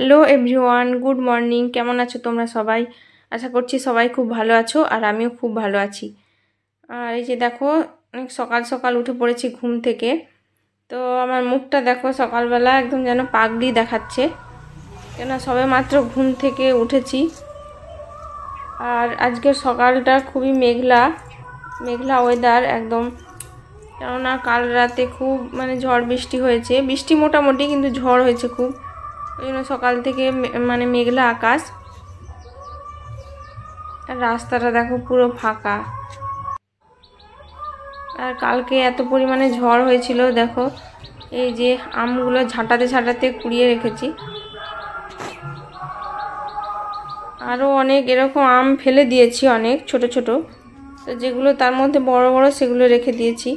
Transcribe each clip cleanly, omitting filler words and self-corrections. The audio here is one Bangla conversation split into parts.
Hello everyone, good morning. কেমন আছো তোমরা সবাই? আশা করছি সবাই খুব ভালো আছো, আর আমিও খুব ভালো আছি। আর এই যে দেখো, অনেক সকাল সকাল উঠে পড়েছি ঘুম থেকে। তো আমার মুখটা দেখো সকালবেলা একদম যেন পাগড়ি দেখাচ্ছে, কেন সবে মাত্র ঘুম থেকে উঠেছি। আর আজকের সকালটা খুবই মেঘলা মেঘলা ওয়েদার একদম, কেননা কাল রাতে খুব ঝড় বৃষ্টি হয়েছে, বৃষ্টি মোটামুটি, কিন্তু ঝড় হয়েছে খুব। ওই জন্য সকাল থেকে মেঘলা আকাশ। আর রাস্তাটা দেখো পুরো ফাঁকা। আর কালকে এত পরিমাণে ঝড় হয়েছিল, দেখো এই যে আমগুলো ঝাঁটাতে ঝাঁটাতে কুড়িয়ে রেখেছি। আরও অনেক এরকম আম ফেলে দিয়েছি, অনেক ছোট ছোট, তো যেগুলো তার মধ্যে বড় বড় সেগুলো রেখে দিয়েছি।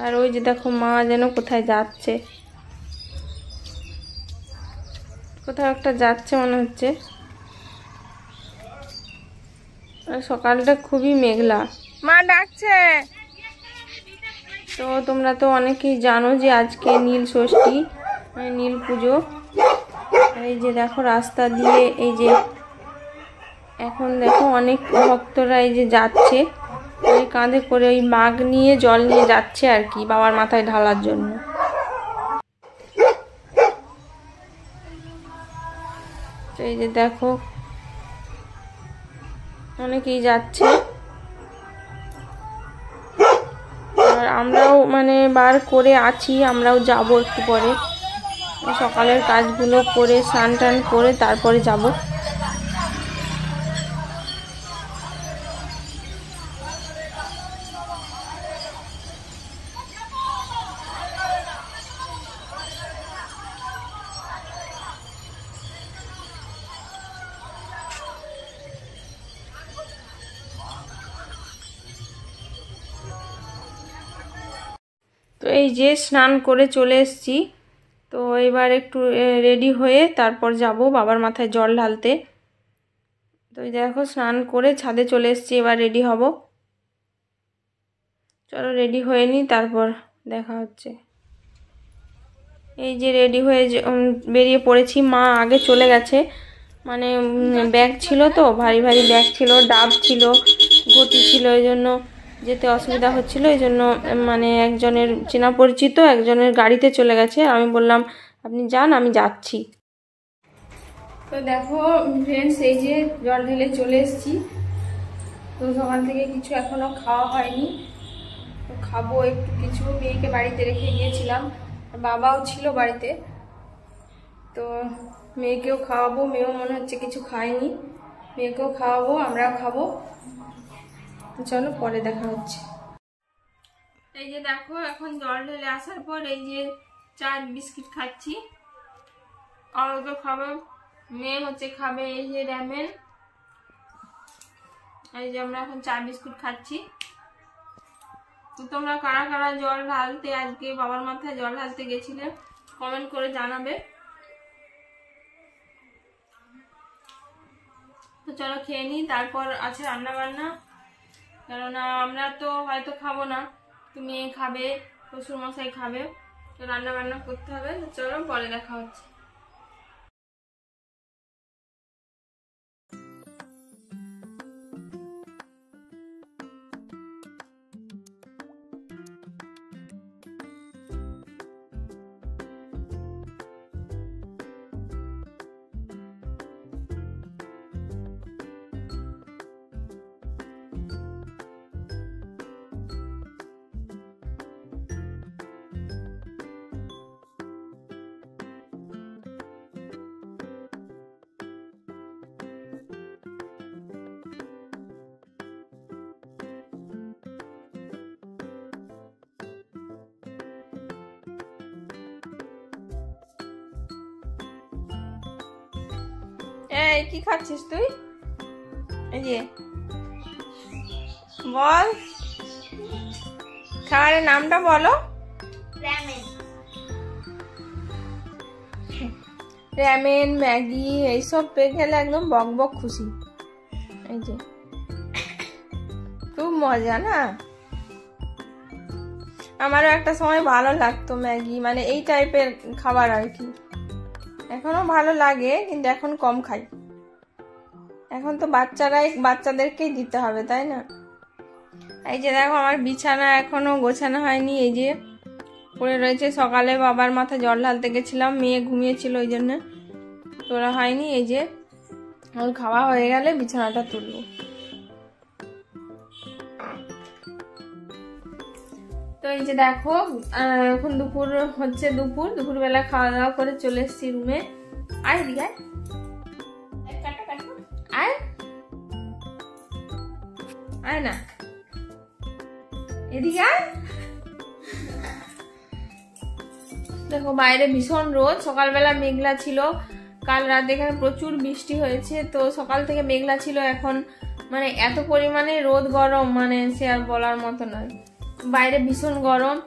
আর ওই যে দেখো মা যেন কোথায় যাচ্ছে, কোথাও একটা যাচ্ছে মনে হচ্ছে। সকালটা খুবই মেঘলা, মা ডাকছে। তো তোমরা তো অনেকেই জানো যে আজকে নীল ষষ্ঠী, নীল পুজো। এই যে দেখো রাস্তা দিয়ে, এই যে এখন দেখো অনেক ভক্তরা এই যে যাচ্ছে, ওই কাঁধে করে ওই মাগ নিয়ে জল নিয়ে যাচ্ছে আর কি, বাবার মাথায় ঢালার জন্য। এই যে দেখো অনেকেই যাচ্ছে, আর আমরাও বার করে আছি, আমরাও যাব একটু পরে। সকালের কাজগুলো করে স্নান টান করে তারপরে যাব। তো এই যে স্নান করে চলে এসেছি, তো এবার একটু রেডি হয়ে তারপর যাব বাবার মাথায় জল ঢালতে। তো এই দেখো স্নান করে ছাদে চলে এসেছি, এবার রেডি হব। চলো রেডি হয়ে নিই, তারপর দেখা হচ্ছে। এই যে রেডি হয়ে বেরিয়ে পড়েছি। মা আগে চলে গেছে, ব্যাগ ছিল তো, ভারী ভারী ব্যাগ ছিল, ডাব ছিল, ঘটি ছিল, এই জন্য যেতে অসুবিধা হচ্ছিল। এই জন্য একজনের চেনা পরিচিত একজনের গাড়িতে চলে গেছে। আমি বললাম আপনি যান, আমি যাচ্ছি। তো দেখো ফ্রেন্ডস, এই যে জল ঢেলে চলে এসেছি। তো সকাল থেকে কিছু এখনো খাওয়া হয়নি, তো খাবো একটু কিছু। মেয়েকে বাড়িতে রেখে গিয়েছিলাম, বাবাও ছিল বাড়িতে, তো মেয়েকেও খাওয়াবো। মেয়েও মনে হচ্ছে কিছু খায়নি, মেয়েকেও খাওয়াবো, আমরাও খাবো। চলো পরে দেখা হচ্ছে। এই যে দেখো এখন জল ঢেলে আসার পর এই যে চা বিস্কিট খাচ্ছি। আর তো খাবে, মেয়ে হচ্ছে খাবে এই যে র্যামেন। এই যে আমরা এখন চা বিস্কুট খাচ্ছি। তো তোমরা কারা কারা জল ঢালতে আজকে বাবার মাথায় জল ঢালতে গেছিলে কমেন্ট করে জানাবে। তো চলো খেয়ে নিই, তারপর আছে রান্না বান্না, কেননা আমরা তো হয়তো খাবো না, তো মেয়ে খাবে, শ্বশুর মশাই খাবে, তো রান্না বান্না করতে হবে। তো চলো পরে দেখা হচ্ছে। এই কি খাচ্ছিস তুই? এই যে বল, খাবারের নামটা বলো। র্যামেন, ম্যাগি এইসব পেয়ে গেলে একদম বক বক খুশি। এই যে খুব মজা না। আমারও একটা সময় ভালো লাগতো ম্যাগি, এই টাইপের খাবার আর কি। এখনো ভালো লাগে কিন্তু এখন কম খাই। এখন তো বাচ্চাদেরকেই দিতে হবে, তাই না? এই যে দেখো আমার বিছানা এখনো গোছানো হয়নি, এই যে পড়ে রয়েছে। সকালে বাবার মাথায় জল ঢালতে গেছিলাম, মেয়ে ঘুমিয়েছিল ওই জন্য তোলা হয়নি। এই যে ওর খাওয়া হয়ে গেলে বিছানাটা তুলবো। তো এই যে দেখো এখন দুপুর হচ্ছে, দুপুরবেলা খাওয়া দাওয়া করে চলে এসেছি রুমে। আয় এদিকে আয়, আয় না এদিকে আয়। দেখো বাইরে ভীষণ রোদ, সকালবেলা মেঘলা ছিল, কাল রাতে এখানে প্রচুর বৃষ্টি হয়েছে, তো সকাল থেকে মেঘলা ছিল, এখন মানে এত পরিমাণে রোদ গরম, মানে সে আর বলার মতো নয়। বাইরে ভীষণ গরম।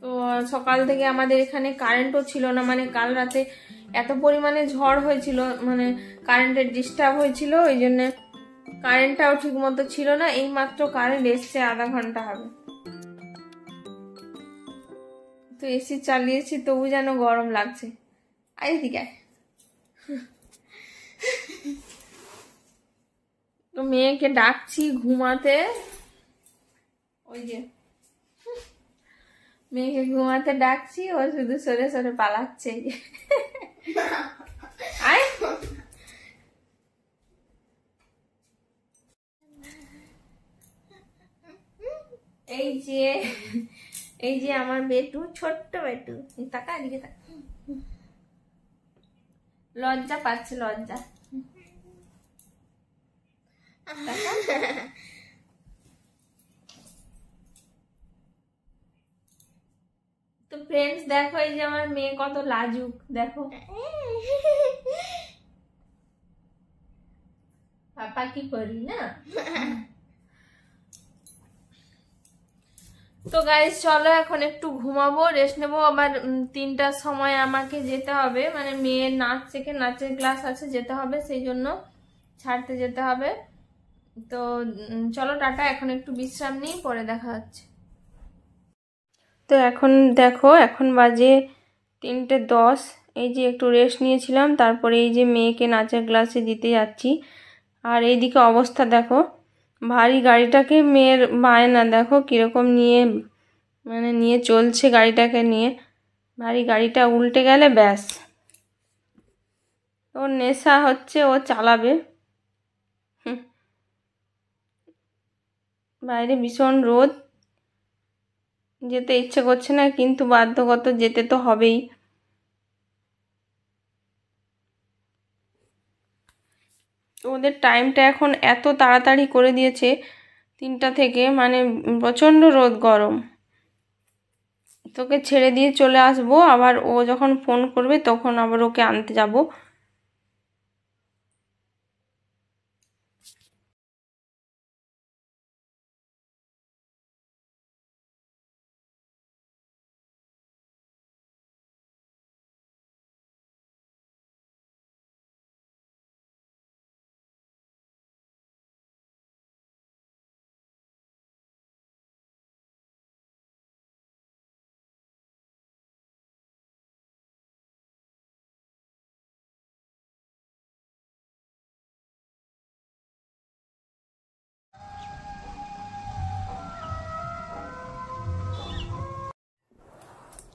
তো সকাল থেকে আমাদের এখানে কারেন্টও ছিল না, মানে কাল রাতে এত পরিমাণে ঝড় হয়েছিল, মানে কারেন্টের ডিস্টার্ব হয়েছিল, ওই জন্য কারেন্টটাও ঠিক মতো ছিল না। এই মাত্র কারেন্ট এসছে, আধা ঘন্টা হবে। তো এসি চালিয়েছি তবু যেন গরম লাগছে। আই দিকে তো মেয়েকে ডাকছি ঘুমাতে, ওই যে মেয়েকে ঘুমাতে ডাকছি, ও শুধু সরে সরে পালাচ্ছে। আয় এই যে আমার বেটু, ছোট্ট বেটু, তাকা এদিকে তাকা। লজ্জা পাচ্ছে, লজ্জা। তো ফ্রেন্ডস দেখো এই যে আমার মেয়ে কত লাজুক, দেখো পাপা কি করি না। তো গাইস চলো এখন একটু ঘুমাবো, রেস্ট নেবো, আবার 3টার সময় আমাকে যেতে হবে, মানে মেয়ের নাচের ক্লাস আছে, যেতে হবে, সেই জন্য ছাড়তে যেতে হবে। তো চলো টাটা, এখন একটু বিশ্রাম নিই, পরে দেখা হচ্ছে। তো এখন দেখো এখন বাজে 3:10, এই যে একটু রেস্ট নিয়েছিলাম, তারপরে এই যে মেয়েকে নাচের ক্লাসে দিতে যাচ্ছি। আর এইদিকে অবস্থা দেখো, ভারী গাড়িটাকে মেয়ের বায়না দেখো কিরকম নিয়ে চলছে গাড়িটাকে নিয়ে। ভারী গাড়িটা উল্টে গেলে ব্যাস, ওর নেশা হচ্ছে, ও চালাবে। বাইরে ভীষণ রোদ, যেতে ইচ্ছে করছে না, কিন্তু বাধ্যগত যেতে তো হবেই। ওদের টাইমটা এখন এত তাড়াতাড়ি করে দিয়েছে 3টা থেকে, মানে প্রচণ্ড রোদ গরম। তোকে ছেড়ে দিয়ে চলে আসবো, আবার ও যখন ফোন করবে তখন আবার ওকে আনতে যাব।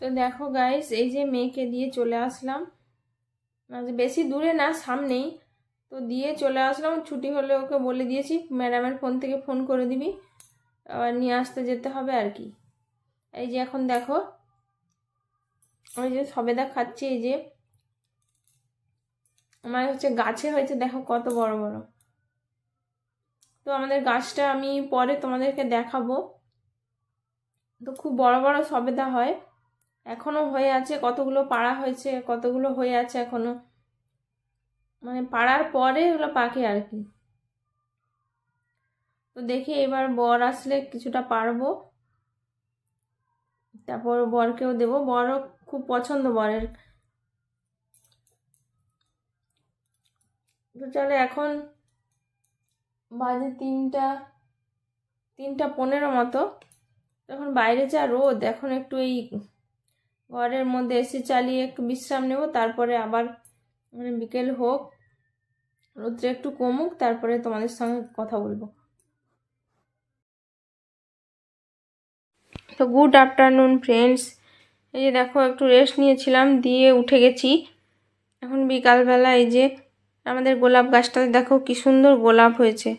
তো দেখো গাইস এই যে মেয়েকে দিয়ে চলে আসলাম, বেশি দূরে না, সামনেই। তো দিয়ে চলে আসলাম, ছুটি হলে ওকে বলে দিয়েছি ম্যাডামের ফোন থেকে ফোন করে দিবি, আবার নিয়ে আসতে যেতে হবে আর কি। এই যে এখন দেখো ওই যে সবেদা খাচ্ছি, এই যে আমার হচ্ছে গাছে হয়েছে, দেখো কত বড় বড়। তো আমাদের গাছটা আমি পরে তোমাদেরকে দেখাবো। তো খুব বড় বড় সবেদা হয়, এখনো হয়ে আছে, কতগুলো পাড়া হয়েছে, কতগুলো হয়ে আছে এখনো, মানে পাড়ার পরে ওগুলো পাকে আর কি। তো দেখি এবার বর আসলে কিছুটা পারবো, তারপর বরকেও দেবো, বরও খুব পছন্দ বরের। তো চলে এখন বাজে 3:15 মতো, এখন বাইরে যা রোদ, এখন একটু এই ঘরের মধ্যে এসি চালিয়ে একটু বিশ্রাম নেব, তারপরে আবার মানে বিকেল হোক, রোদ্রে একটু কমুক, তারপরে তোমাদের সঙ্গে কথা বলবো। তো গুড আফটারনুন ফ্রেন্ডস। এই যে দেখো একটু রেস্ট নিয়েছিলাম, দিয়ে উঠে গেছি। এখন বিকালবেলা এই যে আমাদের গোলাপ গাছটাতে দেখো কি সুন্দর গোলাপ হয়েছে।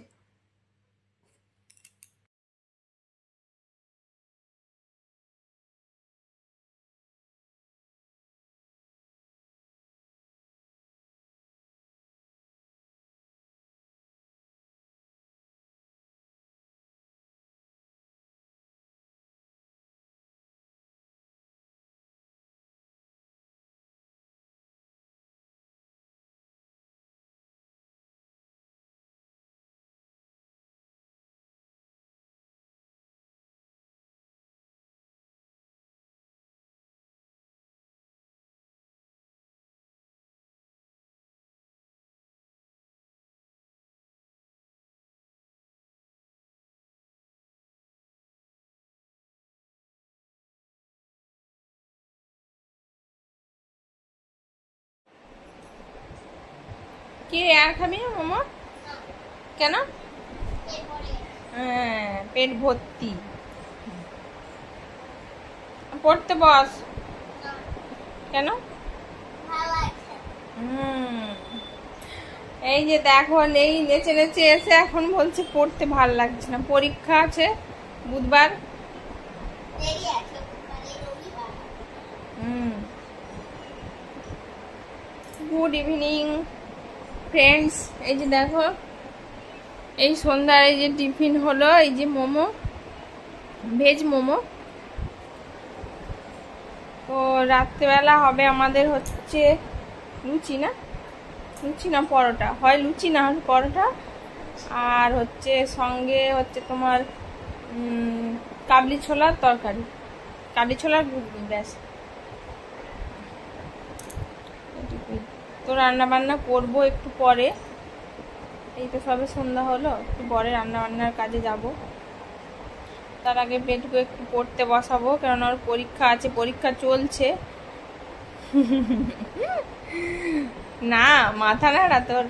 কি আর খাবি না মোমো? কেন? হ্যাঁ, পেট ভর্তি। পড়তে বস। কেন? এই যে দেখো এই নেচে নেচে এসে এখন বলছে পড়তে ভাল লাগছে না, পরীক্ষা আছে বুধবার। Good evening friends. এই যে দেখো এই সন্ধ্যার এই যে টিফিন হলো, এই যে মোমো, ভেজ মোমো। তো রাত্রেবেলা হবে আমাদের হচ্ছে লুচি না পরোটা, হয় লুচি না হয় পরোটা। আর হচ্ছে সঙ্গে হচ্ছে তোমার কাবলি ছোলার তরকারি, কাবলি ছোলার ঘুগনি, ব্যাস। তো রান্না বান্না করবো একটু পরে, এই তো সবে সন্ধ্যা হলো, একটু পরে রান্না বান্নার কাজে যাব। তার আগে পেটুকে একটু পড়তে বসাবো, কেননা ওর পরীক্ষা আছে, পরীক্ষা চলছে। না মাথা নাড়া তোর,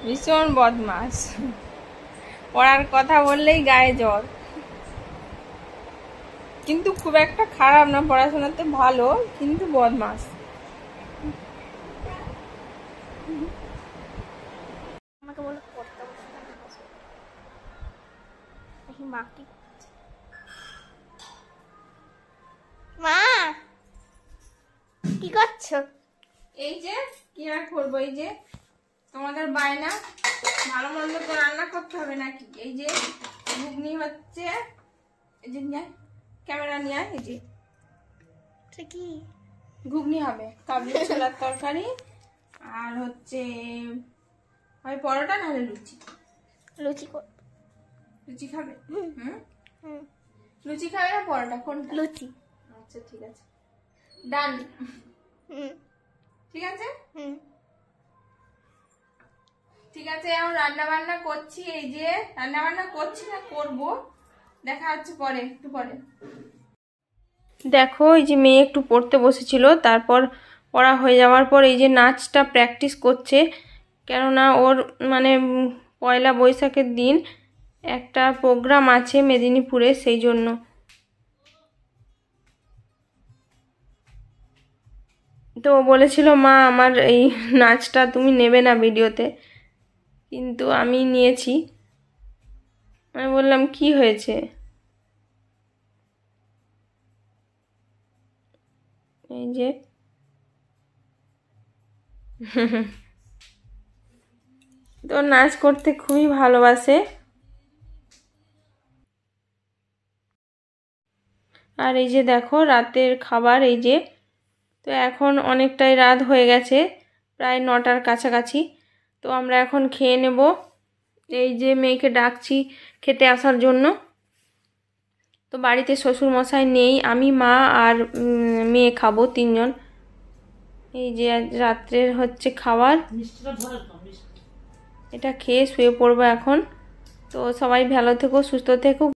ভীষণ বদমাস, পড়ার কথা বললেই গায়ে জ্বর। কিন্তু খুব একটা খারাপ না, পড়াশোনাতে ভালো, কিন্তু বদমাস। আমাকে বলো পড়তে বসো। মা কি মা কি করছো? এই যে কি আর করবো, এই যে তোমাদের বায়না, ভালো মন্দ তো রান্না করতে হবে নাকি। এই যে ঘুগনি হচ্ছে, এই যে ক্যামেরা নিয়ে এই যে কি ঘুগনি হবে, কাবলি ছোলার তরকারি, আর হচ্ছে হয় পরোটা নাহলে লুচি। লুচি লুচি খাবে? লুচি খাবে না পরোটা, কোনটা? লুচি। আচ্ছা ঠিক আছে, ডান। ঠিক আছে ঠিক আছে। এখন রান্না বান্না করছি, এই যে রান্না বান্না করছি না করবো, দেখা হচ্ছে পরে, একটু পরে। দেখো এই যে মেয়ে একটু পড়তে বসেছিল, তারপর পড়া হয়ে যাওয়ার পর এই যে নাচটা প্র্যাকটিস করছে, কেননা ওর মানে পয়লা বৈশাখের দিন একটা প্রোগ্রাম আছে মেদিনীপুরে, সেই জন্য। তো বলেছিল মা আমার এই নাচটা তুমি নেবে না ভিডিওতে, কিন্তু আমি নিয়েছি। আমি বললাম কি হয়েছে, এই যে তো নাচ করতে খুবই ভালোবাসে। আর এই যে দেখো রাতের খাবার, এই যে তো এখন অনেকটাই রাত হয়ে গেছে, প্রায় 9টার কাছাকাছি। তো আমরা এখন খেয়ে নেব। এই যে মেয়েকে ডাকছি খেতে আসার জন্য। তো বাড়িতে শ্বশুর মশাই নেই, আমি মা আর মেয়ে খাবো, 3জন। এই যে রাত্রের হচ্ছে খাবার, এটা খেয়ে শুয়ে পড়বো এখন। তো সবাই ভালো থেকো, সুস্থ থেকো।